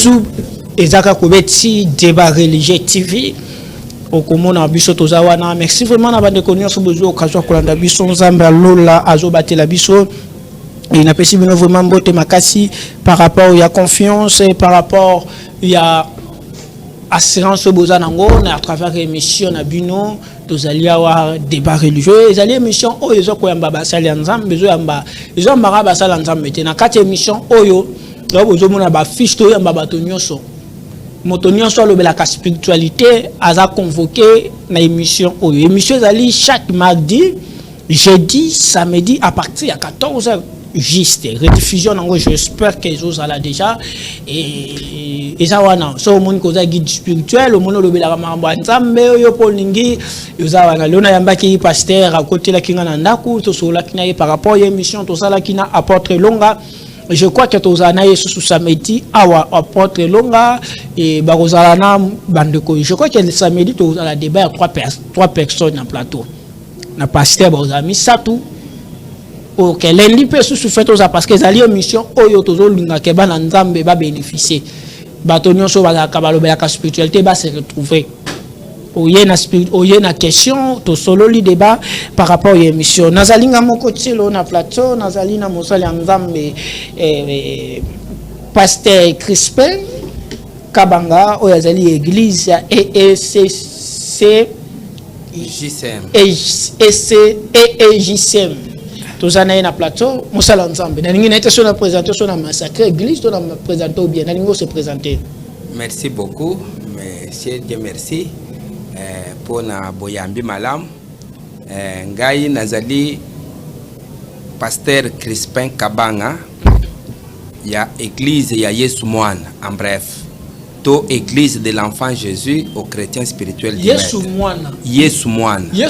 YouTube ezaka kobeti débat religieux TV okomona biso tozawana. Merci vraiment na bande connaître sur besoin occasion kolanda biso nzambe alola azobatela biso. Il n'a pas si bien vraiment beauté makasi par rapport il y a confiance et par rapport il y a assurance bozanango à travers émission na bino tozali awa débat religieux ezali émission oyo ezokoyamba basali nzambe ezoyamba basala nzambe te na kati émission oyo bozomona ba fiche to yamba bato nyonso moto nyonso alobelaka spiritualité aza convoqué na émission oyo. Émission ezali chaque mardi, jeudi, samedi à partir à 14h juste rediffusion nango. J'espère que vous allez déjà et ça wana so mon koza guide spirituel o mono lobela makambo nzambe yo polingi yo za wana lona yambaki pasteur à côté la kinga na ndaku to so la kina par rapport à émission to sala kina apôtre Longa. Je crois que tous les sous samedi awa apôtre Longa et barozalana bandeko. Je crois que le samedi tous la débat trois personnes en plateau na pasteur bozami satu. OK, lundi peut sous fait aux parce que les émissions oyo tozo linga ke bana nzambe ba bénéficier. Bato nyonso ba kabalobe la spiritualité ba se retrouver. Oye na spirit oye na question to solo li débat par rapport à l'émission. Nazalinga moko tselo na plateau, nazalina mosali nzambe pasteur Crispin Kabanga oyazali église EECC JCM. Tozana na plateau mosala nzambe na ningi na été sur la présentation na massacre église to na présenter ou bien na ningo se présenter. Merci beaucoup, monsieur Dieu merci pour na boyambi malam ngai nazali pasteur Crispin Kabanga ya église ya Yesu Mwana en bref to église de l'enfant Jésus aux chrétiens spirituels du Yesu Mwana Yesu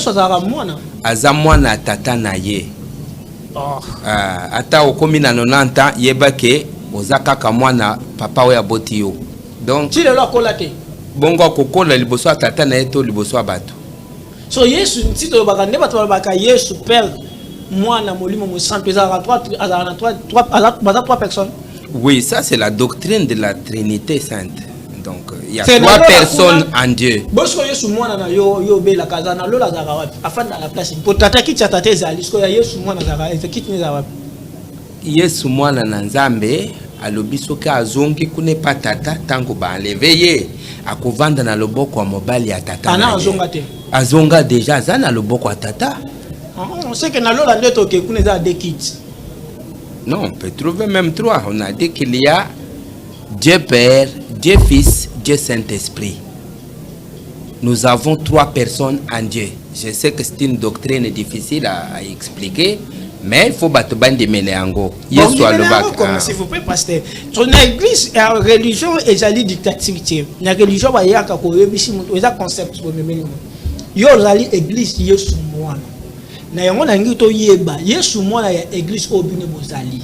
azara mwana aza mwana tata na ye. Ata okomi na 90 ans yebake ozaka ka mwana papa oya boti yo donc ti lelo akola te bongo kokola liboso tata na yeto liboso bato so Yesu ntito bakande bato baka Yesu père mwana molimo mo santo ezara trois personnes. Oui, ça c'est la doctrine de la Trinité sainte. Donc il y a trois personnes en Dieu. Bosko Yesu mwana na yo bela kazana lola zaka wapi afanda la place pour tata ki tata ezali sko ya Yesu mwana zaka ezekiti ni za wapi Yesu mwana na nzambe alobi soki azongi kune pa tata tango ba enlever ye akovanda na loboko ya mobali ya tata ana azonga te azonga déjà za na loboko ya tata. On sait que na lola ndeto ke kune za deux kits. Non, on peut trouver même trois. On a dit qu'il y a Dieu Père, Dieu Fils, Dieu Saint-Esprit. Nous avons trois personnes en Dieu. Je sais que c'est une doctrine difficile à expliquer, mais il faut battre de Méléango. S'il vous plaît, pasteur. Dans l'église, la religion est la dictature. La religion va y avoir un concept pour nous. Yo zali église Yesu mwana. Na yango na ngi to yeba Yesu mwana ya église obine bozali.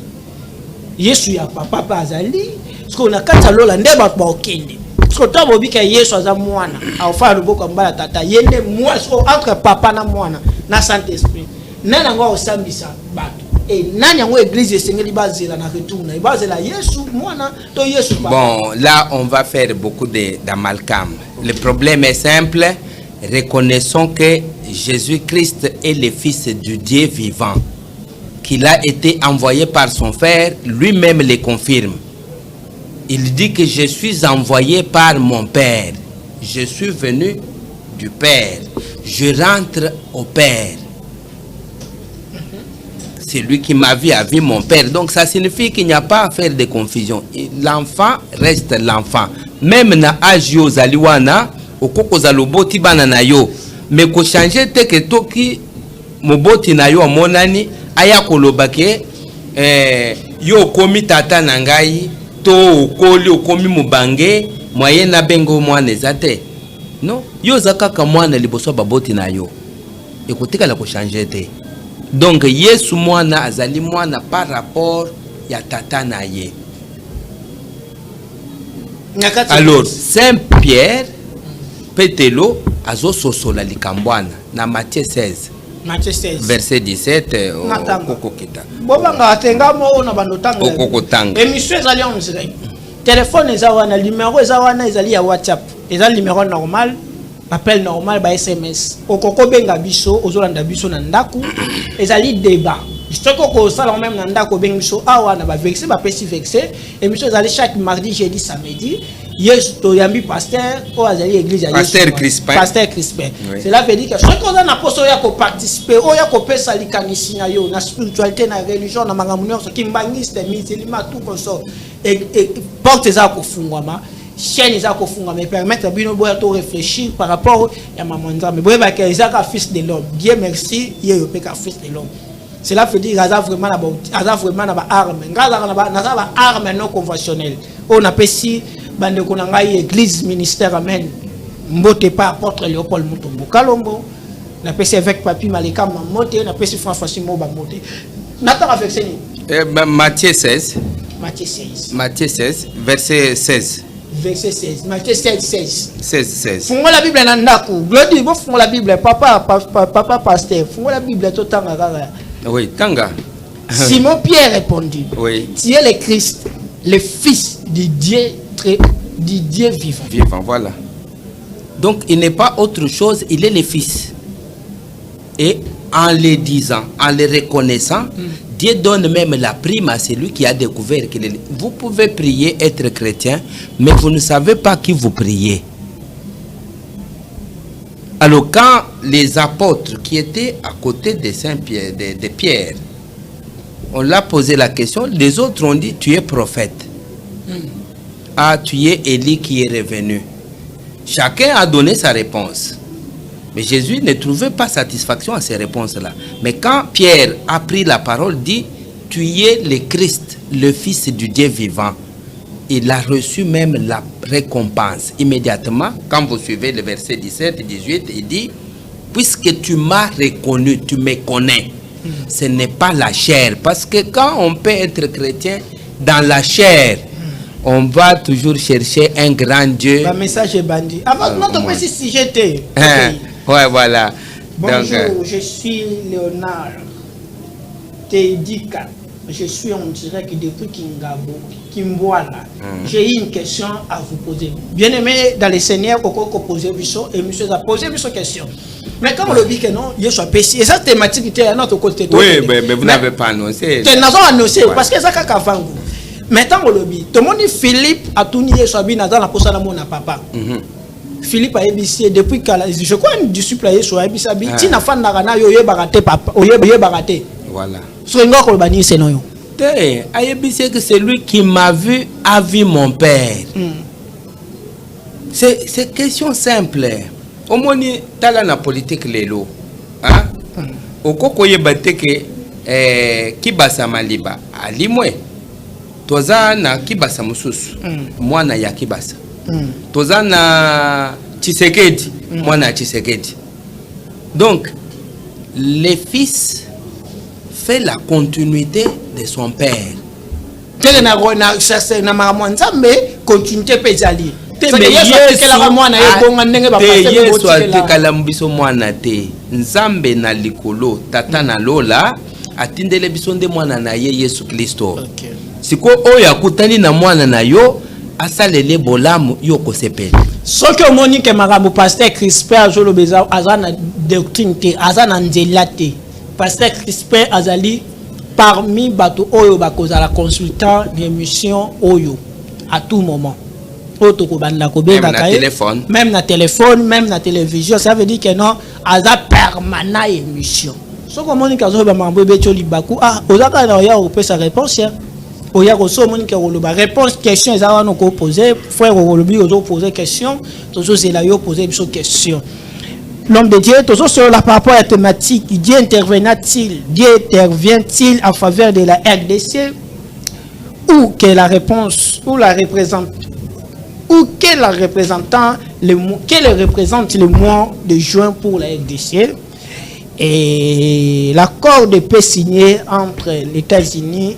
Yesu ya papa azali. Parce qu'on a kata lola ndeba ba okende. Parce que toi bobika Yesu aza mwana. Afa loboko mbala tata yende mwana entre papa na mwana na Saint-Esprit. Nana ngo osambisa bato. Et nani yango église esengeli bazela na retourna. Bazela Yesu mwana to Yesu papa. Bon, là on va faire beaucoup d'amalgame. Le problème est simple. Reconnaissons que Jésus-Christ est le Fils du Dieu vivant, qu'il a été envoyé par son Père, lui-même le confirme. Il dit que je suis envoyé par mon Père. Je suis venu du Père. Je rentre au Père. C'est lui qui m'a vu a vu mon Père. Donc ça signifie qu'il n'y a pas à faire de confusion. L'enfant reste l'enfant. Même na agio zaliwana, okoko zaloboti bana na yo. Mais ko changer te que toki moboti na yo monani aya kolobake yo komi tata na ngai to okoli okomi mubange moyen na bengo mwana ezate. Non, yo zakaka mwana liboso baboti na yo. Ekotika la ko changer te. Donc Yesu mwana azali mwana par rapport ya tata na ye. Alors Saint Pierre Petelo azo sosola likambwana na Matthieu 16. Matthieu 16 verset 17 okokita. Bobanga atenga mo na bandotanga. Okokotanga. Émission ezali en Israël. téléphone eza wana numéro eza wana ezali ya WhatsApp eza numéro normal appel normal ba SMS okoko benga biso ozolanda biso na ndaku ezali débat stoko ko sala même na ndako benga biso awa na ba vexé ba pesi vexé émission ezali chaque mardi jeudi samedi yes to yambi pasteur o azali église pasteur Crispin oui. Cela veut dire que chaque fois na poso ya ko participer o ya ko pesa likanisi na yo na spiritualité na religion na makambo nyonso kimbangiste musulman tout comme ça et porte za ko fungwama chaîne za ko fungwama mais permettre bino boya to réfléchir par rapport ya mamanza mais boya ka ezaka fils de l'homme Dieu merci ye pe ka fils de l'homme. Cela veut dire aza vraiment na ba arme ngaza na ba arme non conventionnelle on appelle si bande konanga église ministère amen mbote pas apôtre Léopold Mutombo Kalombo na pesi avec papi Malika Mamote na pesi François Simo ba mote nata avec seni Matthieu 16 verset 16 Matthieu 16 Fungo la Bible na ndako glodi bo fungo la Bible papa pasteur fungo la Bible to tanga kaka oui tanga Simon Pierre répondit oui tu es le Christ le fils du Dieu vivant. Voilà. Donc il n'est pas autre chose, il est le fils. Et en le disant, en le reconnaissant, Dieu donne même la prime à celui qui a découvert qu'il est. Vous pouvez prier, être chrétien, mais vous ne savez pas qui vous priez. Alors quand les apôtres qui étaient à côté de Saint-Pierre, de Pierre, on l'a posé la question, les autres ont dit, tu es prophète. Ah, tu es Élie qui est revenu. Chacun a donné sa réponse. Mais Jésus ne trouvait pas satisfaction à ces réponses-là. Mais quand Pierre a pris la parole, dit, tu es le Christ, le Fils du Dieu vivant. Il a reçu même la récompense. Immédiatement, quand vous suivez le verset 17 et 18, il dit, puisque tu m'as reconnu, tu me connais. Ce n'est pas la chair. Parce que quand on peut être chrétien dans la chair, on va toujours chercher un grand Dieu. Le message est bandit. Avant notre petit sujet. Ouais, voilà. Bonjour, donc, je suis Léonard Tédika. Je suis en direct depuis Kingabo, Kimboala. J'ai une question à vous poser. Bien-aimé dans le Seigneur, Koko posé Bisso et monsieur a posé une question. Mais quand on le dit que non, il y a un péché. Et ça, thématique était à notre côté. Oui, mais vous n'avez pas annoncé. Tu n'as pas annoncé parce que ça, c'est qu'avant vous. Maintenant, on le dit. Tout le monde dit Philippe a tout nié sur Abina dans la poste de mon papa. Philippe a ébissé depuis que je crois un disciple a sur Abissa. Si na fan na yo baraté papa, yo baraté. Voilà. Sur une autre bani c'est non. Ayébissé que c'est lui qui m'a vu a vu mon père. C'est question simple. Au moins tala na politique lelo. Hein? Au koko yebate que kibasa maliba alimwe. Toza na kibasa mususu. Mwana ya kibasa. Toza na Tshisekedi. Mwana ya Tshisekedi. Donc le fils fait la continuité de son père. Tele na rona chercher na mama nzambe continuité pezali. Mais Yesu atekala mbiso mwana te. Nzambe na likolo tata na lola atindele biso nde mwana na ye Yesu Kristo. Siko oyo akutani na mwana na yo asalele bolamu yo kosepeli. Soki omoni ke makambo pasteur Crispin azolobeza azana doctrine te azana nzela te. Pasteur Crispin azali parmi bato oyo bakozala consultant d'émission oyo à tout moment. Même na téléphone, même na télévision, ça veut dire que non, aza permanent émission. So comme on kazo ba mambo beto libaku ah ozaka na ya opé sa réponse ya. Oya ko so moni ka ba réponse question ça va nous poser frère olobi ozo poser question, toujours c'est là yo poser une question. L'homme de Dieu, toujours sur la par rapport à la thématique, Dieu intervient-il en faveur de la RDC ou que la réponse ou la représente ou quel représente le mois de juin pour la RDC et l'accord de paix signé entre les États-Unis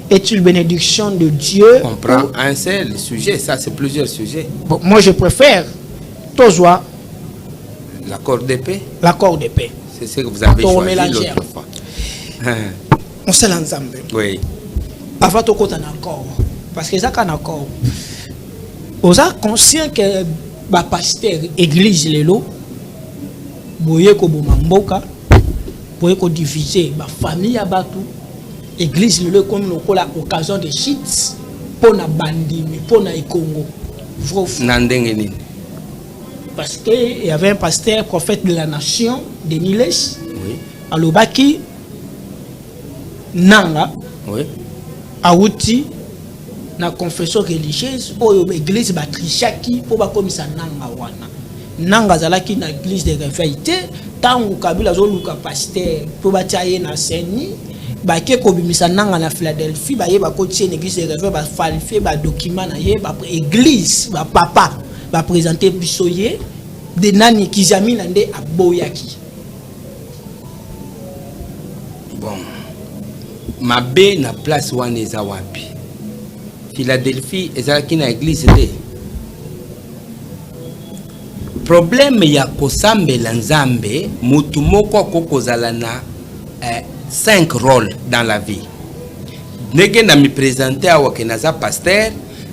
est une bénédiction de Dieu. On prend un seul sujet, ça c'est plusieurs sujets. Bon, moi je préfère Tozoa. L'accord de paix. L'accord de paix. C'est ce que vous avez choisi l'autre fois. On s'est l'ensemble. Oui. Avant tout un accord, parce que ça qu'un accord. Vous êtes conscient que le pasteur église lelo boye ko bomamboka boye ko diviser la famille à batu église lelo comme lokola occasion de shit pour na bandimi pour na Congo Nandengeni. parce que il y avait un pasteur prophète de la nation de Niles Oui. alobaki nanga Oui. auti na confession religieuse oyo église batrichaki po bakomisa nanga wana nanga zalaki na église de réveil te tangu kabila zoluka pasteur po batia ye na seni bake kobimisa nanga na Philadelphie baye bakotie na église de réveil ba falsifier ba document na ye ba église ba papa ba présenter biso ye de nani kizami na nde aboyaki. Bon. Mabe na place wana eza wapi? Philadelphie ezalaki na église te. Problème ya kosambela nzambe mutu moko akokozala na 5 rôles dans la vie. Ndenge na me présenter awa ke naza pasteur,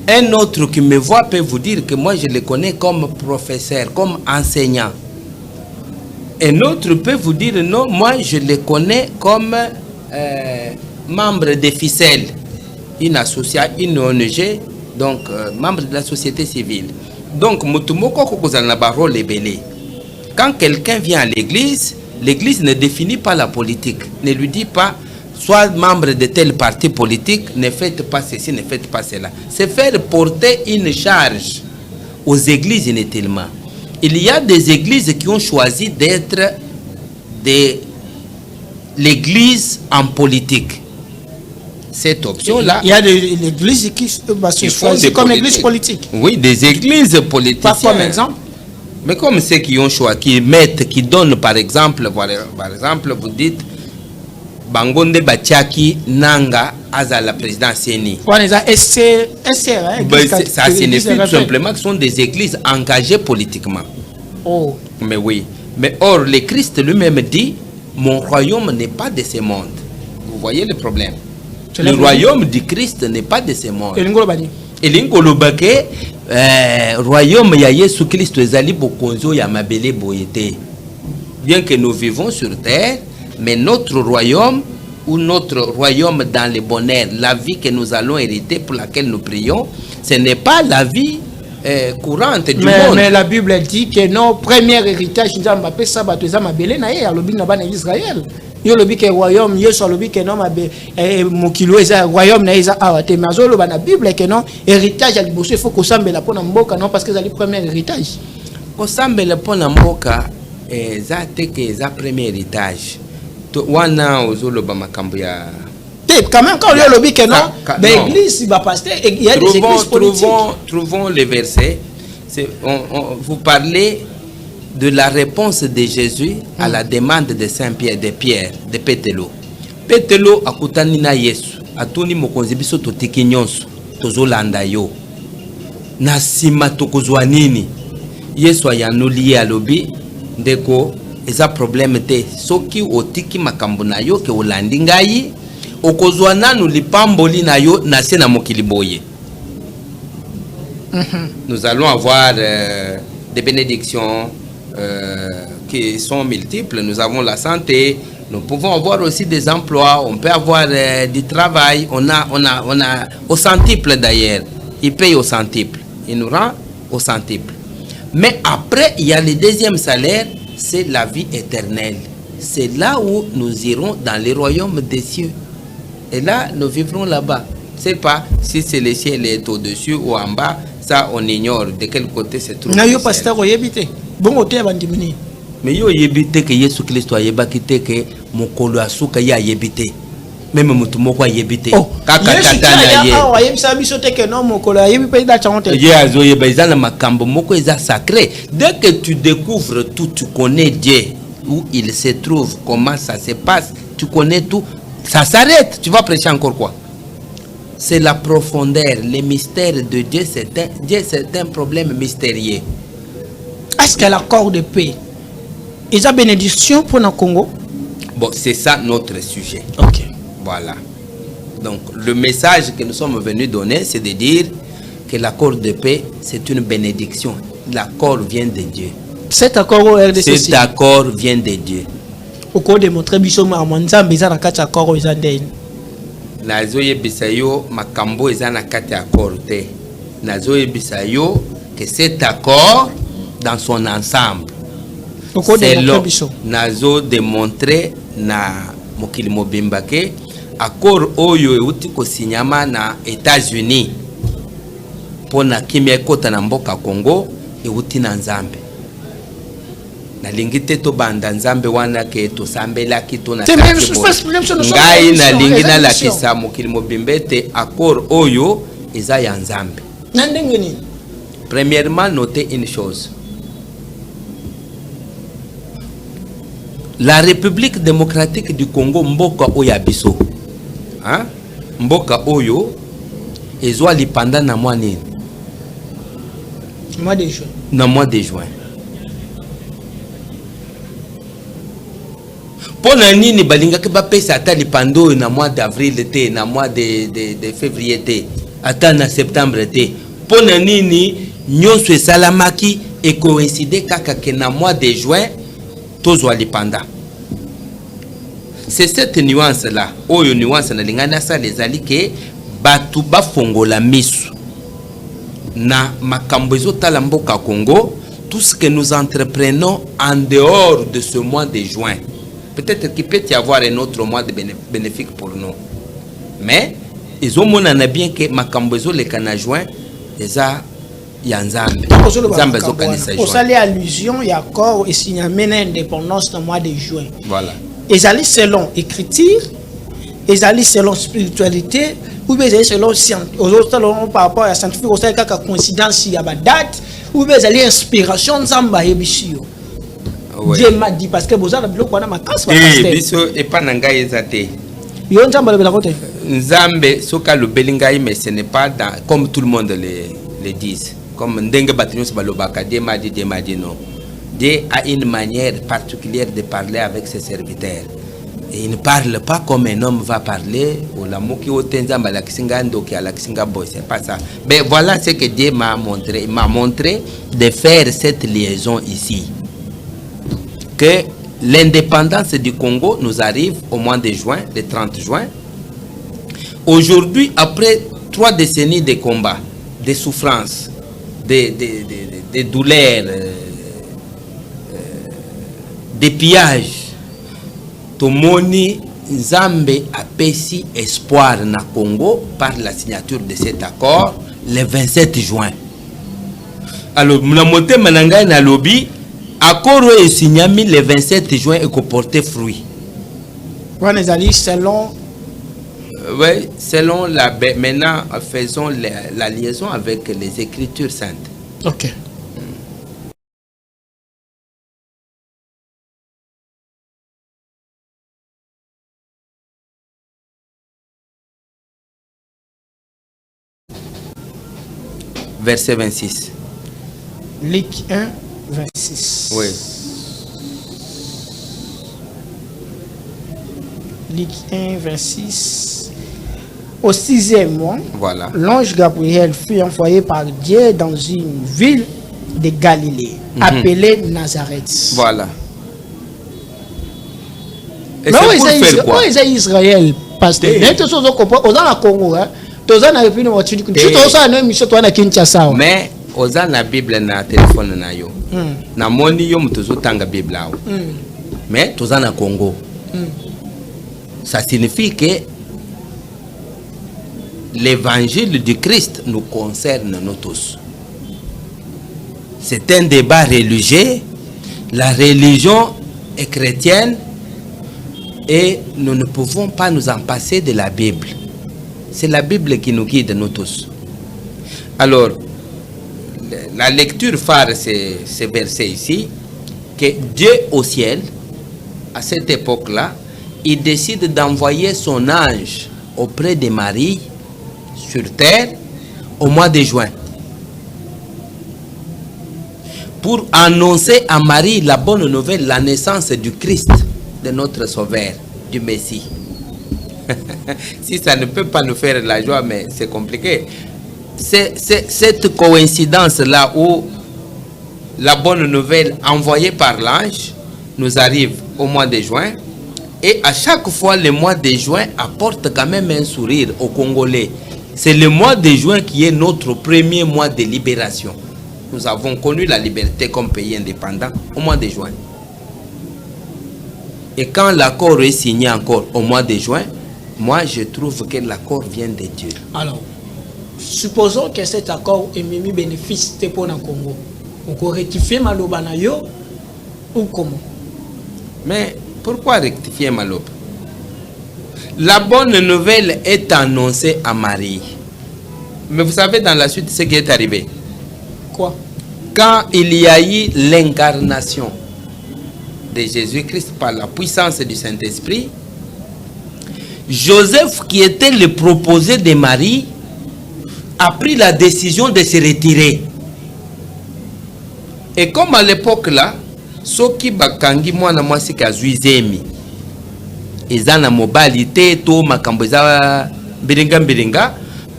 un autre qui me voit peut vous dire que moi je le connais comme professeur, comme enseignant. Un autre peut vous dire non, moi je le connais comme membre des ficelles, une association, une ONG, donc membre de la société civile. Donc, quand quelqu'un vient à l'église, l'église ne définit pas la politique, ne lui dit pas soit membre de tel parti politique, ne faites pas ceci, ne faites pas cela. C'est faire porter une charge aux églises inutilement. Il y a des églises qui ont choisi d'être l'église en politique. Cette option-là... Il y a des églises qui se choisissent comme église politique. Oui, des églises politiques. Pas comme exemple. Mais comme ceux qui ont choisi, qui mettent, qui donnent par exemple, vous dites, Bangonde Bachaki Nanga Aza la présidence CENI. Ça signifie tout simplement que ce sont des églises engagées politiquement. Oh. Mais oui. Mais or, le Christ lui-même dit, mon royaume n'est pas de ce monde. Vous voyez le problème? Le royaume du Christ n'est pas de ce monde. Et l'ingolobake, royaume ya Yesu Christ ezali bokonzo ya mabele boyete. Bien que nous vivons sur terre, mais notre royaume ou notre royaume dans le bonheur, la vie que nous allons hériter pour laquelle nous prions, ce n'est pas la vie courante du monde. Mais la Bible dit que non, premier héritage, nous avons appelé ça, nous avons appelé Israël. Yo lobi ke royaume yeso lobi ke non mabe mokilo eza royaume na eza awate mazolo bana Bible ke non héritage ya liboso faut ko sambela pona mboka non parce que c'est le premier héritage ko sambela pona mboka eza te ke eza premier héritage to wana ozolo ba makambo ya quand même quand yo lobi ke non l'église ba pasteur il y a des églises politiques. Trouvons les versets. Vous parlez de la réponse de Jésus à la demande de Saint-Pierre, de Pierre, de Pételo. Pételo akutani na Yesu, atuni mokonzi biso totiki nyonso, tozolanda yo. Na sima tokozwa nini? Yesu ayanoli alobi, ndeko eza problème te. Soki otiki makambo na yo ke olandi ngai, okozwa nanu lipamboli na yo na se na mokili boye. Nous allons avoir des bénédictions qui sont multiples. Nous avons la santé, nous pouvons avoir aussi des emplois, on peut avoir du travail, on a au centuple d'ailleurs, il paye au centuple, il nous rend au centuple. Mais après, il y a le deuxième salaire, c'est la vie éternelle. C'est là où nous irons dans les royaumes des cieux. Et là, nous vivrons là-bas. Je ne sais pas si c'est le ciel est au-dessus ou en bas, ça on ignore de quel côté se trouve. Mais yo yebite que Yesu Christ a yebakite que mokolo asuka ya yebite. Même mutu moko yebite. Kaka tatana ye. Ah yebisa biso te que non mokolo yebipe da chanté. Ye azo yebisa na makambo moko eza sacré. Dès que tu découvres tout, tu connais Dieu, où il se trouve, comment ça se passe, tu connais tout, ça s'arrête. Tu vas prêcher encore quoi? C'est la profondeur, les mystères de Dieu, c'est un problème mystérieux. Est-ce que l'accord de paix est une bénédiction pour le Congo? Bon, c'est ça notre sujet. Ok. Voilà. Donc, le message que nous sommes venus donner, c'est de dire que l'accord de paix, c'est une bénédiction. L'accord vient de Dieu. Cet accord au RDC. Cet accord vient de Dieu. Au cours de montrer biso ma nzambe eza na kati accord aux andeni. Nazoye bisayo makambo eza na kati accord te. Nazoye bisayo que cet accord dans son ensemble. C'est là nazo démontrer na mokili mobimba ke accord oyo euti ko signama na États-Unis pona kimia kota na mboka Congo euti na Nzambe. Nalingi te to banda Nzambe wana ke to sambelaki to na ngai nalingi na lakisa mokili mobimba te accord oyo eza ya Nzambe. Nandengeni. Premièrement, notez une chose. La République démocratique du Congo, Mboka Oyabiso, hein? Mboka Oyo, ezwali pendant na mois nini? Mois de juin. Na mois de juin. Pona nini balingaki bapesa ata lipando na mois d'avril te, na mois de février te, ata na septembre te. Pona nini nyonso esalamaki et coïncide kaka ke na mois de juin tozwa lipanda. C'est cette nuance là, oyo nuance na lingana sa les alike batu bafongola misu na makambo ezotala mboka Congo, tout ce que nous entreprenons en dehors de ce mois de juin. Peut-être qu'il peut y avoir un autre mois de bénéfique pour nous. Mais ils ont monana bien que makambo ezoleka na juin eza ya Nzambe. Nzambe zokanisa juin. Pour ça les allusions, il y a accord et signé l'indépendance dans le mois de juin. Voilà. Ils allaient selon écriture, ils allaient selon spiritualité, ou bien ils allaient selon scientifique, par rapport à la scientifique, il y a une coïncidence, il y a une date, ou bien ils allaient inspiration de Zamba et Bissio. Dieu m'a dit, parce que vous avez bloqué ma casse. Eh, Bissio et pas Nanga Ezate. Il y a un Zamba de la côté. Nzambe, soka le Belingaï, mais ce n'est pas dans, comme tout le monde le dit. Comme Ndengue Batinos Balobaka, Dieu m'a dit non. Dieu a une manière particulière de parler avec ses serviteurs. Et il ne parle pas comme un homme va parler. Ou la moki o tenzamba la kisinga ndoki la kisinga boy, c'est pas ça. Mais voilà ce que Dieu m'a montré. Il m'a montré de faire cette liaison ici. Que l'indépendance du Congo nous arrive au mois de juin, le 30 juin. Aujourd'hui, après 3 décennies de combats, de souffrances, de douleurs, des pillages, Tomoni Nzambe a pesi espoir na Congo par la signature de cet accord le 27 juin. Alors, la montée mananga na lobby, accord est signé le 27 juin et qu'on portait fruit. Selon oui, selon la... Maintenant, faisons la liaison avec les Écritures saintes. Ok. Verset 26. Luc 1, 26. Oui. Luc 1, 26. Au 6e mois, voilà, l'ange Gabriel fut envoyé par Dieu dans une ville de Galilée, appelée Nazareth. Voilà. Et mais c'est pour faire quoi? C'est Israël. Parce que mais oza na Bible na téléphone na yo. Na moni yo mutuzo tanga Bible awo. Mais toza na Congo. Ça signifie que l'évangile du Christ nous concerne nous tous. C'est un débat religieux. La religion est chrétienne et nous ne pouvons pas nous en passer de la Bible. C'est la Bible qui nous guide nous tous. Alors, la lecture phare, c'est ce verset ici, que Dieu au ciel, à cette époque-là, il décide d'envoyer son ange auprès de Marie sur terre au mois de juin pour annoncer à Marie la bonne nouvelle, la naissance du Christ, de notre Sauveur, du Messie. Si ça ne peut pas nous faire la joie, mais c'est compliqué. c'est cette coïncidence-là où la bonne nouvelle envoyée par l'ange nous arrive au mois de juin. Et à chaque fois, le mois de juin apporte quand même un sourire aux Congolais. C'est le mois de juin qui est notre premier mois de libération. Nous avons connu la liberté comme pays indépendant au mois de juin. Et quand l'accord est signé encore au mois de juin, moi je trouve que l'accord vient de Dieu. Alors, supposons que cet accord est mis bénéfice pour le Congo. On peut rectifier Maloba na yo ou comment? Mais pourquoi rectifier Maloba? La bonne nouvelle est annoncée à Marie. Mais vous savez dans la suite ce qui est arrivé. Quoi? Quand il y a eu l'incarnation de Jésus-Christ par la puissance du Saint-Esprit, Joseph, qui était le proposé de Marie, a pris la décision de se retirer. Et comme à l'époque là, soki bakangi mwana mwasi kazwi zemi eza na mobalité to makambo eza mbiringa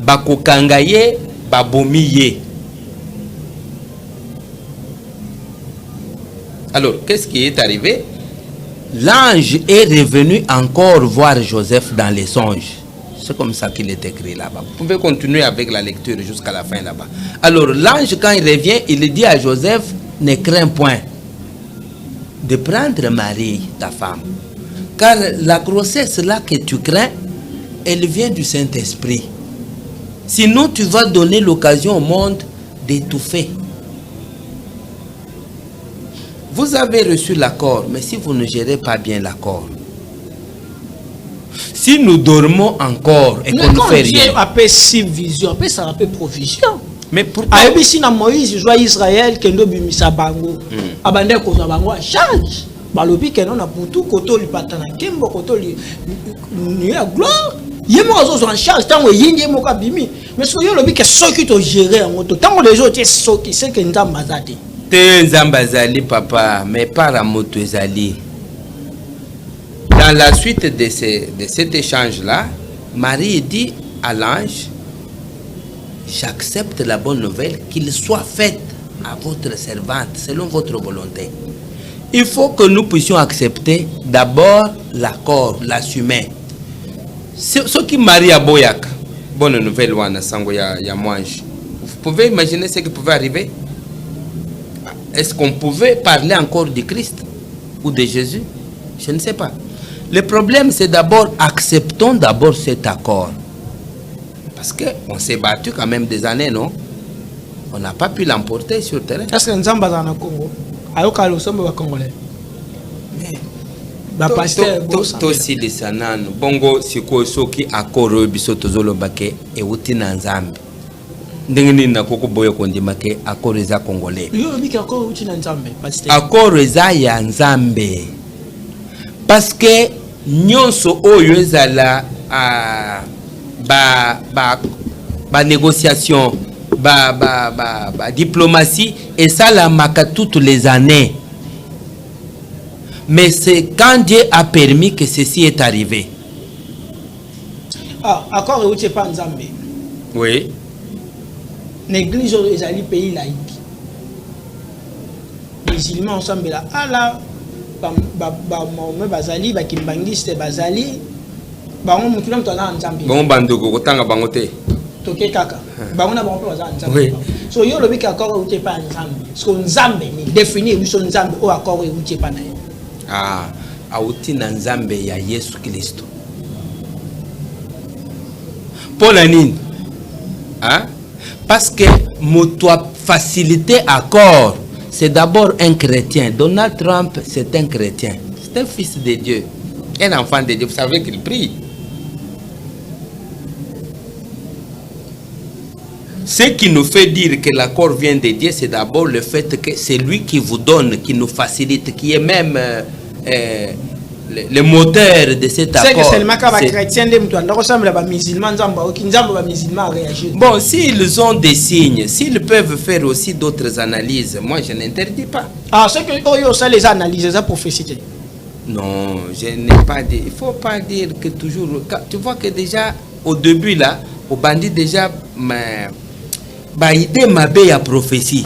bakokanga ye babomi ye. Alors, qu'est-ce qui est arrivé? L'ange est revenu encore voir Joseph dans les songes. C'est comme ça qu'il est écrit là-bas. Vous pouvez continuer avec la lecture jusqu'à la fin là-bas. Alors, l'ange, quand il revient, il dit à Joseph, ne crains point de prendre Marie, ta femme. Car la grossesse là que tu crains, elle vient du Saint-Esprit. Sinon, tu vas donner l'occasion au monde d'étouffer. Vous avez reçu l'accord, mais si vous ne gérez pas bien l'accord, si nous dormons encore et qu'on ne fait rien. Dieu appelle vision, appelle ça appelle provision. Mais pourquoi? Ayebi na Moïse joie Israël kendo bimisa bango. Abande ko za bango charge. Balobi keno na putu koto li patana kembo koto li ni a gloire. Yemo zo en charge tango yinge mo ka bimi. Mais so yo lobi ke soki to gérer en auto. Tango les autres soki c'est que nzamba zati. Te nzamba zali papa, mais par amoto ezali. Dans la suite de cet échange-là, Marie dit à l'ange, j'accepte la bonne nouvelle, qu'il soit fait à votre servante, selon votre volonté. Il faut que nous puissions accepter d'abord l'accord, l'assumer. Ce qui Marie a boyaka, bonne nouvelle, wana sango ya mwange. Vous pouvez imaginer ce qui pouvait arriver? Est-ce qu'on pouvait parler encore du Christ ou de Jésus? Je ne sais pas. Le problème, c'est d'abord, acceptons d'abord cet accord. Parce qu'on s'est battu quand même des années, non? On n'a pas pu l'emporter sur le terrain. Est-ce que Nzamba dans le Congo? Ayoka le sommet Congolais. Ba pasteur tosi lisanano bongo siko soki akoro bisoto zolo bake e uti na nzambe. Ndengeni na koko boye kondima ke akoro eza Congolais. Yo biki akoro uti na nzambe pasteur. Akoro eza ya nzambe. Parce que nyonso oyo ezala ba négociation ba diplomatie et ça la maka toutes les années. Mais c'est quand Dieu a permis que ceci est arrivé. Ah, accord où tu pas nzambe. Oui. L'église est allée pays laïque. Les musulmans ensemble là. Ah là, mais bazali, bakimbangiste bazali. Bango mutula mutana nzambe. Bango bandoko kotanga bango te. Toke kaka. Bango na bango pe bazali nzambe. So yo lobi accord où tu pas nzambe. Parce que nzambe ni définir biso nzambe au accord où tu pas na. Ah, auti na nzambe ya Yesu Kristo. Pour la nini? Hein? Parce que moto facilité accord, c'est d'abord un chrétien. Donald Trump, c'est un chrétien. C'est un fils de Dieu. Un enfant de Dieu. Vous savez qu'il prie. Ce qui nous fait dire que l'accord vient de Dieu, c'est d'abord le fait que c'est lui qui vous donne, qui nous facilite, qui est même le moteur de cet accord. C'est que seulement quand les chrétiens ressemblent à les musulmans, réagissent. Bon, s'ils ont des signes, s'ils peuvent faire aussi d'autres analyses, moi je n'interdis pas. Ah, c'est que ça les analyses, ça prophétie. Non, je n'ai pas dit. Il ne faut pas dire que toujours. Tu vois que déjà, au début là, au bandit déjà, mais bah idée ma belle à prophétie.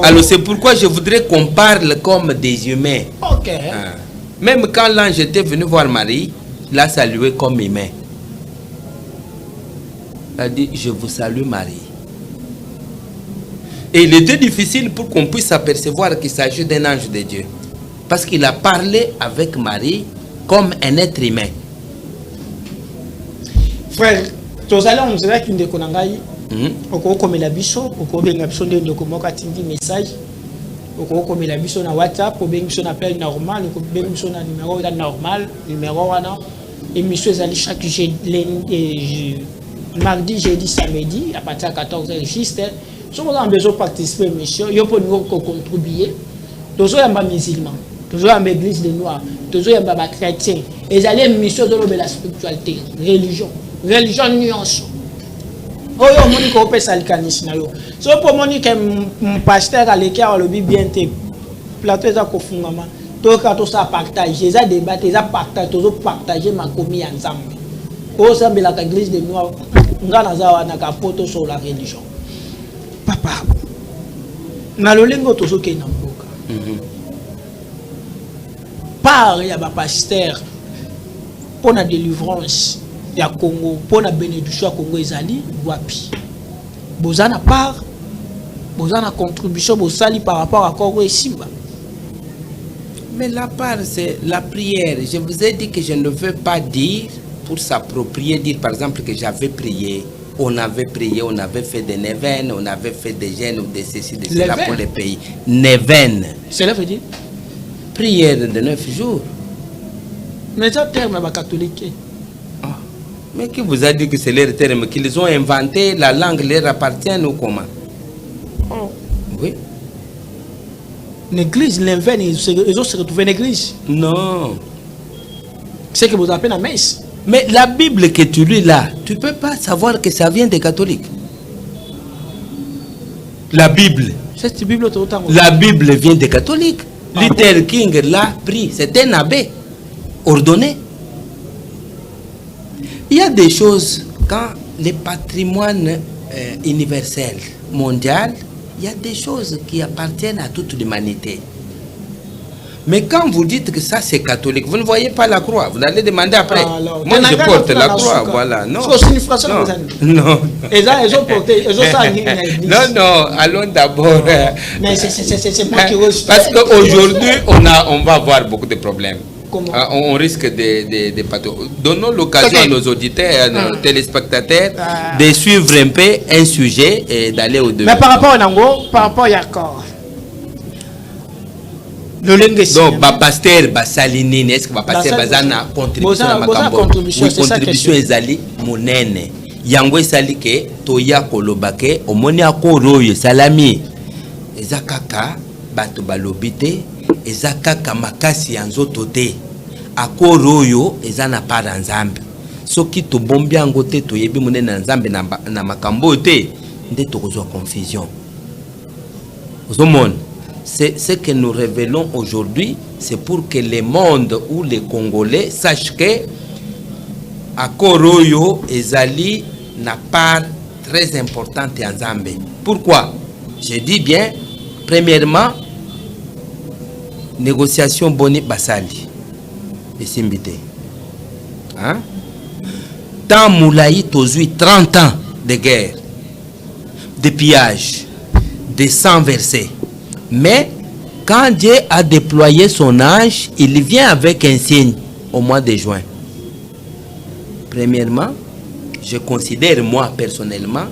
Alors c'est pourquoi je voudrais qu'on parle comme des humains. Ok. Même quand l'ange était venu voir Marie, il a salué comme humain. Il a dit, je vous salue Marie. Et il était difficile pour qu'on puisse apercevoir qu'il s'agit d'un ange de Dieu. Parce qu'il a parlé avec Marie comme un être humain. Frère, tous allons on dirait qu'une déconangaï. Comme la biso, comme biso de comment atteindre message. Comme la biso na WhatsApp, comme biso na appel normal, comme biso na numéro normal, numéro wana. Émission est chaque mardi, jeudi, samedi, à partir de 14h juste. Si vous avez besoin de participer à l'émission, vous pouvez contribuer. Toujours il y a des musulmans, toujours il y a des églises de noirs, toujours il y a des chrétiens. Et ils allaient mission de la spiritualité, religion nuance. Oh yo moni ko pe salikanisina yo. So pour moni que mon pasteur à l'écart le bien te plateau za ko fungama. To ka to ça partager, ça débattre, ça partager, toujours partager ma commis ensemble. Oh ça be la église de noirs, ngana za wana ka poto sur la religion. Papa. Na lolengo tozo ke na mboka. Par ya ba pasteur pour la délivrance ya Congo, pour la bénédiction ya Congo ezali wapi. Bozana part, bozana contribution bosali par rapport à Congo et Simba. Mais la part c'est la prière. Je vous ai dit que je ne veux pas dire pour s'approprier, dire par exemple que j'avais prié. On avait prié, on avait fait des neuvaines, on avait fait des jeûnes ou des ceci, de cela pour les pays. Neuvaines. Cela veut dire prière de 9 jours. Mais ça terme catholique. Mais qui vous a dit que c'est leur terme, qu'ils ont inventé, la langue leur appartient ou comment? Oui. L'église, l'inverne, ils ont se retrouvé en église. Non. C'est que vous appelez la messe. Mais la Bible que tu lis là, tu ne peux pas savoir que ça vient des catholiques. La Bible. Cette Bible, la Bible vient des catholiques. Luther King l'a pris. C'est un abbé ordonné. Il y a des choses, quand le patrimoine universel, mondial, il y a des choses qui appartiennent à toute l'humanité. Mais quand vous dites que ça c'est catholique, vous ne voyez pas la croix. Vous allez demander après. Moi je porte la croix, voilà. Non. Non. Ils ont porté. Non, non. Allons d'abord. Mais c'est moi qui reçois. Parce qu'aujourd'hui on va avoir beaucoup de problèmes. Comment? On risque de donnons l'occasion à nos auditeurs, à nos téléspectateurs de suivre un peu un sujet et d'aller au-delà. Mais par rapport à Nango, par rapport à Yakor. Donc, pasteur Basalinine, est-ce que pasteur Bazana contribution à ma contribution ezali monene. Yango esali ke toya kolobake omoni akoroyo salami. Ezakaka bato balobite, ezakaka makasi yanzoto te. Akoroyo ezana para nzambe. Soki to bombi yango te toyebi monene na nzambe na makambo te, nde tokozwa confusion. Ozomona. C'est ce que nous révélons aujourd'hui, c'est pour que le monde ou les Congolais sachent que Akoroyo Ezali n'a part très importante en Zambie. Pourquoi? Je dis bien, premièrement, négociation Boni Basali et Simbité. Hein? Tant Moulaï Tozui, 30 ans de guerre, de pillage, de sang versé. Mais quand Dieu a déployé son ange, il vient avec un signe au mois de juin. Premièrement, je considère moi personnellement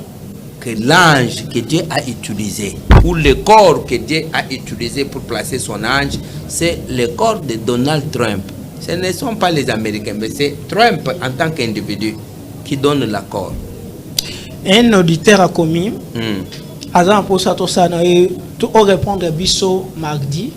que l'ange que Dieu a utilisé, ou le corps que Dieu a utilisé pour placer son ange, c'est le corps de Donald Trump. Ce ne sont pas les Américains, mais c'est Trump en tant qu'individu qui donne l'accord. Un auditeur a commis. Avant pour ça, on répondre biso mardi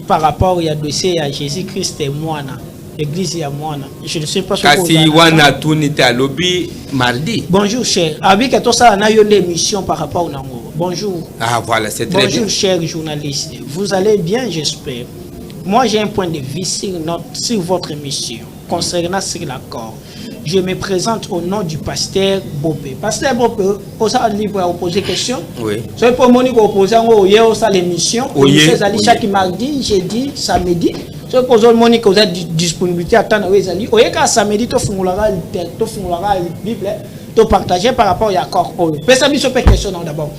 par rapport à dossier à Jésus-Christ et Moana, l'église et Moana. Je ne sais pas ce que si wana tunite à lobby mardi. Bonjour cher. Avec tout ça, on a eu une émission par rapport au Nango. Bonjour. Ah voilà, c'est très bien. Bonjour cher journaliste. Vous allez bien, j'espère. Moi j'ai un point de vue sur votre émission concernant sur l'accord. Je me présente au nom du pasteur Bopé. Pasteur Bopé, vous êtes libre à poser question. Oui. So pour moi, vous posez l'émission. Chaque mardi, jeudi, samedi. So pour moi, vous êtes disponibilité à temps. Vous êtes samedi, vous faites la Bible, vous partagez par rapport à l'accord. Vous faites question d'abord.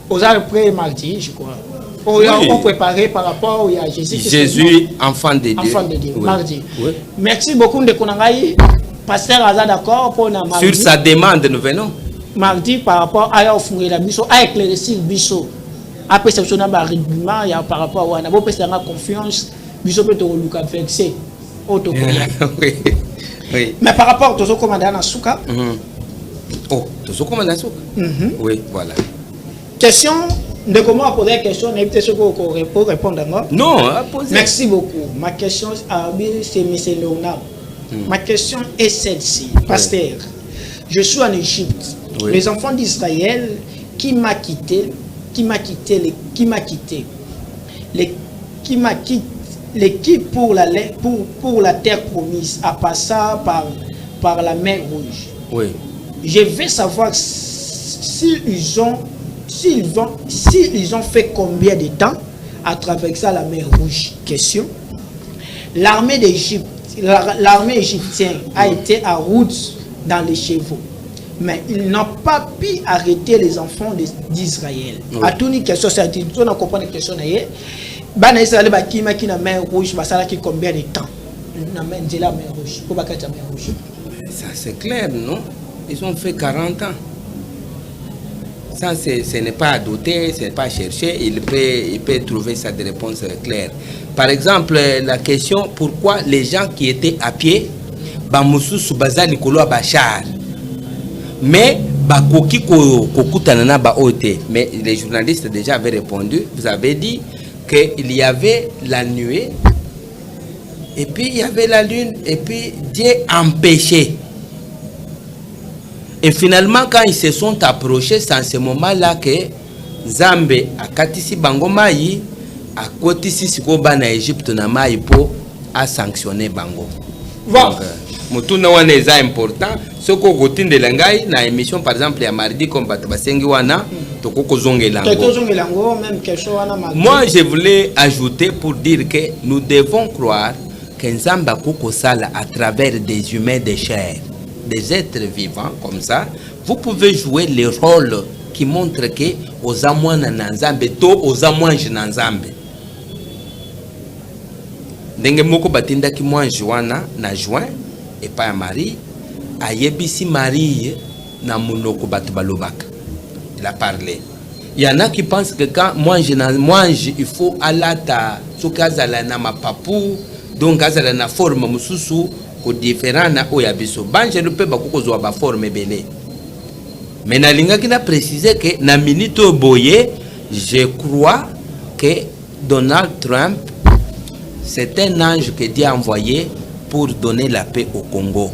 Vous êtes prêt mardi, je crois. On préparé par rapport à Jésus. Jésus, enfant de Dieu. Enfant de Dieu, Oui. mardi. Oui. Merci beaucoup de Konangaï. Pasteur Aza d'accord pour mardi. Sur sa demande, nous venons. Mardi par rapport à offrir la mission, à éclaircir biso. Après ça, on a un argument par rapport à la confiance. Biso peut te reluquer vexé. Oui. Oui. Mais par rapport à ce commandant Nasuka. Oh, tout ce commandant Nasuka. Oui, voilà. Question de comment poser la question, n'évitez ce que pour répondre à moi. Non, à poser. Merci beaucoup. Ma question, c'est M. Léonard. Ma question est celle-ci. Pasteur, je suis en Égypte. Oui. Les enfants d'Israël qui m'a quitté, l'équipe pour la terre promise a passé par la mer Rouge. Oui. Je veux savoir s'ils ont fait combien de temps à traverser la mer Rouge. Question. L'armée égyptienne a été en route dans les chevaux, mais ils n'ont pas pu arrêter les enfants d'Israël. À toute une question, c'est on a compris la question. Bana Israël qui na mer Rouge, ça qui combien de temps? La mer Rouge. Pour la mer Rouge. Ça c'est clair, non? Ils ont fait 40 ans. Ça, ce n'est pas à douter, ce n'est pas à chercher. Il peut trouver sa réponse claire. Par exemple, la question, pourquoi les gens qui étaient à pied, mais mais les journalistes déjà avaient répondu, vous avez dit qu'il y avait la nuée, et puis il y avait la lune, et puis Dieu empêchait. Et finalement, quand ils se sont approchés, c'est en ce moment-là que Zambé a katisi bango mai, a kotisi sikoba na Égypte na mai po a sanctionné bango. Voilà. Mutuna wana est important. Ce qu'on continue de l'engaï na émission par exemple à mardi comme batabasengi wana tokoko zongelango. Moi je voulais ajouter pour dire que nous devons croire que Nzamba koko sala à travers des humains de chair, des êtres vivants comme ça. Vous pouvez jouer le rôle qui montre que aux amouana nanzambe to aux amouange nanzambe. Ndenge moko batinda ki mwanji wana na juin et pas à Marie a yebisi Marie na munoko batu balobaka. Il a parlé. Il y en a qui pensent que quand mwanji il faut alata sukazala na mapapu donc azala na forme mususu ko différent na oyabiso banje le pe bakoko zo ba forme belé. Mais nalinga qui a précisé que na minute boye, je crois que Donald Trump c'est un ange que Dieu a envoyé pour donner la paix au Congo.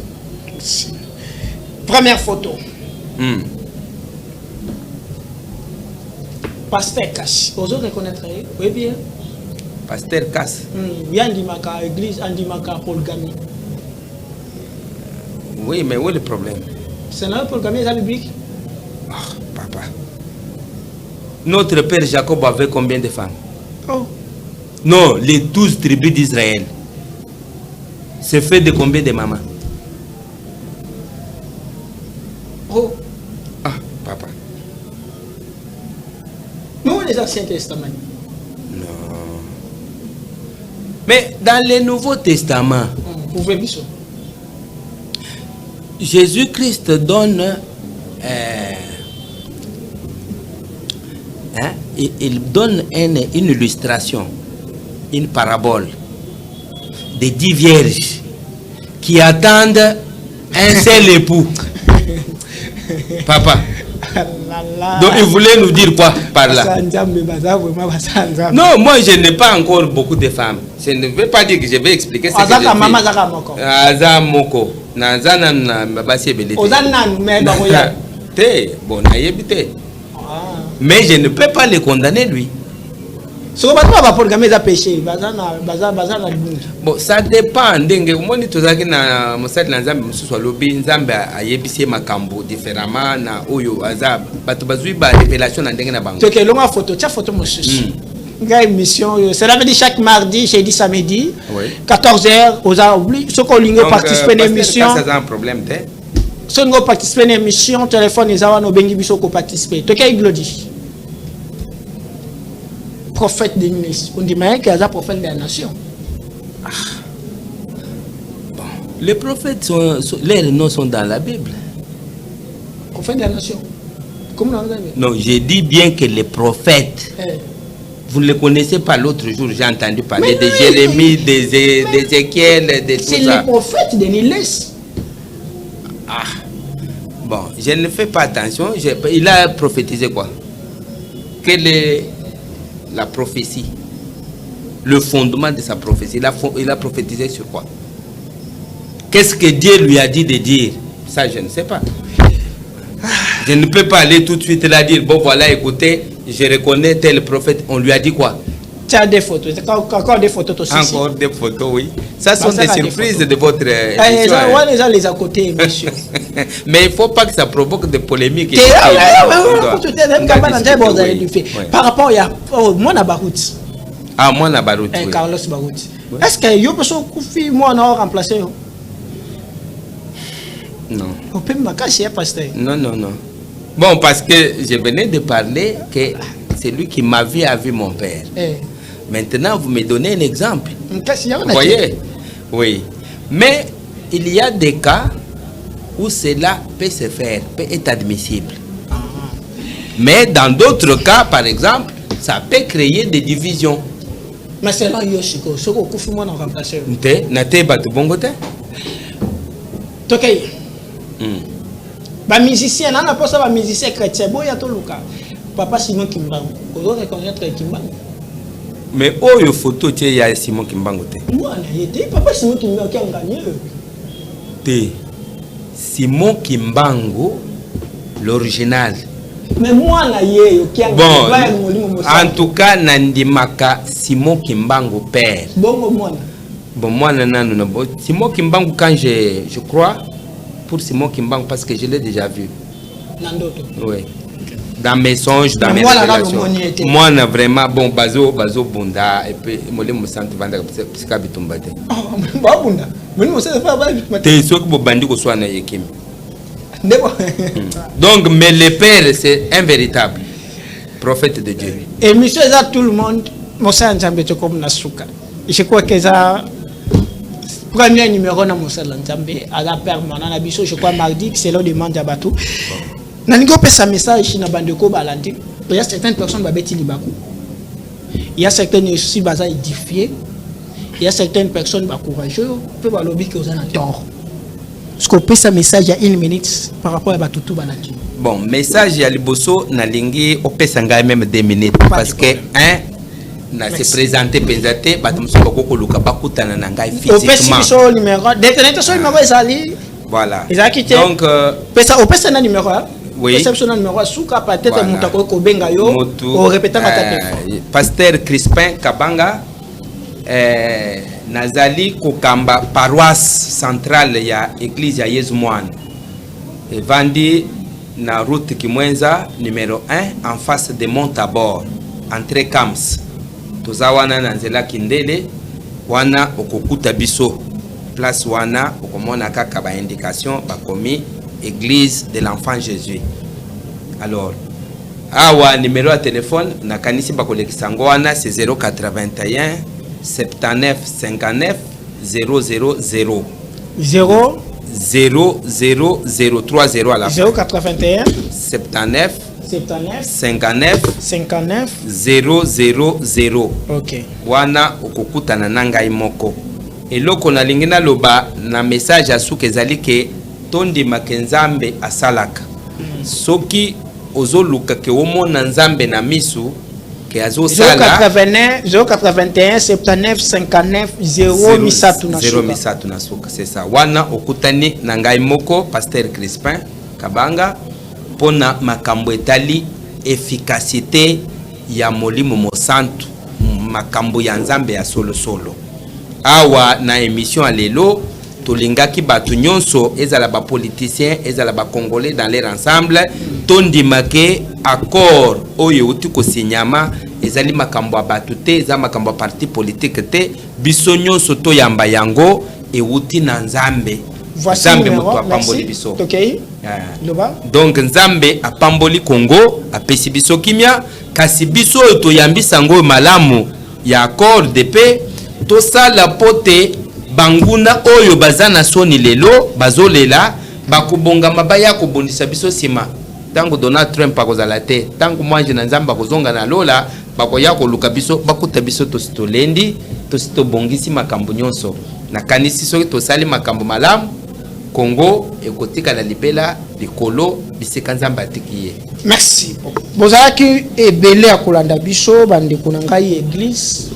Première photo. Pasteur Cash. Vous reconnaître, oui bien. Pasteur Cass. Bien Andimaka, église Andimaka polygamie. Oui, mais où est le problème? C'est la polygamie, c'est biblique. Ah, papa. Notre père Jacob avait combien de femmes? Oh. Non, les 12 tribus d'Israël. C'est fait de combien de mamans? Oh. Ah, papa. Nous, les Anciens Testaments. Non. Mais dans le Nouveau Testament, Vous voyez ça. Jésus-Christ donne il donne une illustration, une parabole de 10 vierges qui attendent un seul époux. Papa. Donc il voulait nous dire quoi par là? Non, moi je n'ai pas encore beaucoup de femmes. Je ne veux pas dire que je vais expliquer ce que je fais. Aza moko. Nazana na babasi belete. Bon, mais je ne peux pas le condamner lui. Ce qu'on va programmer ça péché, bazana bon, ça dépend. Ndenge umoni tozaki na mosali na nzambe mususu alobi nzambe ayebisi makambo différemment na oyo azab bato bazui ba révélation na ndenge na bango. Tu que longa photo, tiens photo mususu. Nga émission, c'est la veille chaque mardi, jeudi, samedi, 14h, aux oublié, ceux qui ont participé à l'émission. Ça c'est un problème, t'es. Ceux qui ont participé à l'émission, téléphone, ils ont bengi biso ko participer. Tu que glodi. Prophète de l'Église. On dit mais qu'il y a prophète de la nation. Bon, les prophètes leurs noms sont dans la Bible. Prophète de la nation. Comment on a dit? Non, j'ai dit bien que les prophètes. Vous ne les connaissez pas l'autre jour, j'ai entendu parler de Jérémie, d'Ézéchiel, de tout ça. C'est les prophètes de l'Église. Ah, bon, je ne fais pas attention. Il a prophétisé quoi? Quelle est la prophétie? Le fondement de sa prophétie. Il a prophétisé sur quoi? Qu'est-ce que Dieu lui a dit de dire? Ça, je ne sais pas. Je ne peux pas aller tout de suite là dire, bon voilà, écoutez, je reconnais tel prophète. On lui a dit quoi? Tu as des photos. Encore des photos aussi. Encore des photos, oui. Ça sont des surprises de votre émission. Les gens les à côté, monsieur. Mais il ne faut pas que ça provoque des polémiques. Par rapport à moi, na Barout. Ah, moi, na Barout. Carlos Barout. Est-ce que yo peut se moi on a remplacé? Non. On peut me cacher, pasteur. Non, non, non. Bon, parce que je venais de parler que c'est lui qui m'a vu mon père. Maintenant, vous me donnez un exemple. Vous voyez? Oui. Mais il y a des cas où cela peut se faire, peut être admissible. Mais dans d'autres cas, par exemple, ça peut créer des divisions. Mais c'est là Yoshiko, ce qu'on coupe moi dans remplacer. Nate batu bongote? Ok. Ba musicien, on a pas ça ba musicien chrétien, bon ya to luka. Papa Simon Kimbangu. Vous reconnaître Kimbangu. Mais oh yo photo tu ya Simon Kimbangu te. Moi na été papa Simon Kimbangu qui a gagné. Te. Simon Kimbangu l'original. Mais moi na ye qui a gagné. Bon, en tout cas nandimaka Simon Kimbangu père. Bon moi. Bon moi nanana bon Simon Kimbangu quand je crois pour Simon Kimbangu parce que je l'ai déjà vu. Nandoto. Oui. Dans mes songes, dans mes révélations. Moi, on a vraiment bon bazo bunda et puis moi les me sens vendre psycha bitumbate. Ba bunda. Mais moi c'est pas ba bitumbate. T'es sûr que bo bandi ko soit na yekim. Donc mais le père c'est un véritable prophète de Dieu. Et monsieur ça tout le monde Moussa Nzambe to comme nasuka. Je crois que ça premier numéro na Moussa Nzambe à la permanent na biso je crois mardi c'est l'heure demande à bateau. Nanigo pesa message na bandeko balandi. Il y a certaines personnes babeti libaku. Il y a certaines aussi baza édifiées. Il y a certaines personnes ba courageux peut ba lobby que vous en tort. Ce qu'on pesa message à 1 minute par rapport à batutu balandi. Bon, message ya liboso na lingi opesa ngai même 2 minutes parce que na se présenter pensate batum soko ko luka bakutana na ngai physiquement. Opesa so numéro détention so numéro ezali. Voilà. Donc opesa na numéro. Oui. Réception numéro souka peut-être mutako ko benga yo o répéter Pasteur Crispin Kabanga nazali kokamba paroisse centrale ya église ya Yesu Mwana. Evandi na route Kimwenza numéro 1 en face de Montabor entrée Kams. Tozawana na nzela Kindele wana okokuta biso place wana okomona kaka ba indication bakomi Église de l'Enfant Jésus. Alors, awa numéro de téléphone na kanisi bakolekisa ngo wana c'est 081 79 59 000 0 00030 à la fin. 081 79 79 59 59 000. OK. Wana okokutana na ngai moko. Eloko na lingina loba na message asuke ezali ke tondi makenzambe asalaka. Soki ozoluka ke omona nzambe na misu ke azosala 081 79 59 0 misatu na suka. C'est ça. Wana okutani na ngai moko Pasteur Crispin Kabanga pona makambo etali efficacité ya molimo mosantu makambo ya nzambe ya solo solo. Awa na émission à lelo tolingaki batu nyonso ezala ba politiciens ezala ba congolais dans leur ensemble tondimake accord oyo uti ko signama ezali makambo ya batu te eza makambo ya parti politique te biso nyonso to yamba yango e uti na nzambe. Voici Nzambe numéro, moto apamboli biso. Okay. Donc nzambe apamboli Congo apesi biso kimia kasi biso oyo toyambisa ngo malamu ya accord de paix to sala pote banguna oyo bazana soni lelo bazolela bakubonga mabaya kobondisa biso sima tango Donald Trump akozala te tango mwanje na nzamba kozonga na lola bakoya koluka biso bakuta biso tositolendi tositobongisi makambo nyonso na kanisi soki tosali makambo malamu Congo ekotika na libela likolo biseka nzamba atikiye. Merci. Bozalaki ebele ya kolanda biso bande kuna ngai église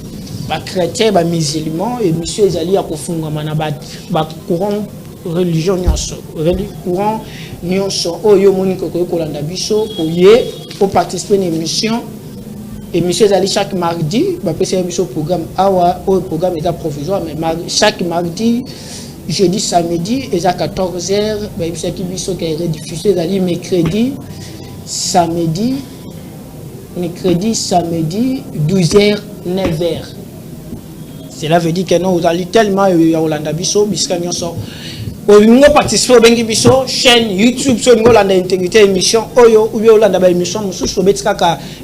ba chrétien ba musulman et monsieur ezali ya kofungama na ba courant religion nyonso courant nyonso oyo moni ko kolanda biso oye pour participer à émission ezali chaque mardi ba pesa biso programme awa au programme est provisoire mais chaque mardi jeudi samedi et à 14h ba biso qui biso qui est rediffusé ezali mercredi samedi 12h 9h. Cela veut dire que nous allons tellement Yolanda Bisso, Bisca Nyonso. Nous participons à une chaîne YouTube sur Yolanda Intégrité émission. Oyo, ou Yolanda émission, nous sommes sur le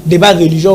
débat religieux.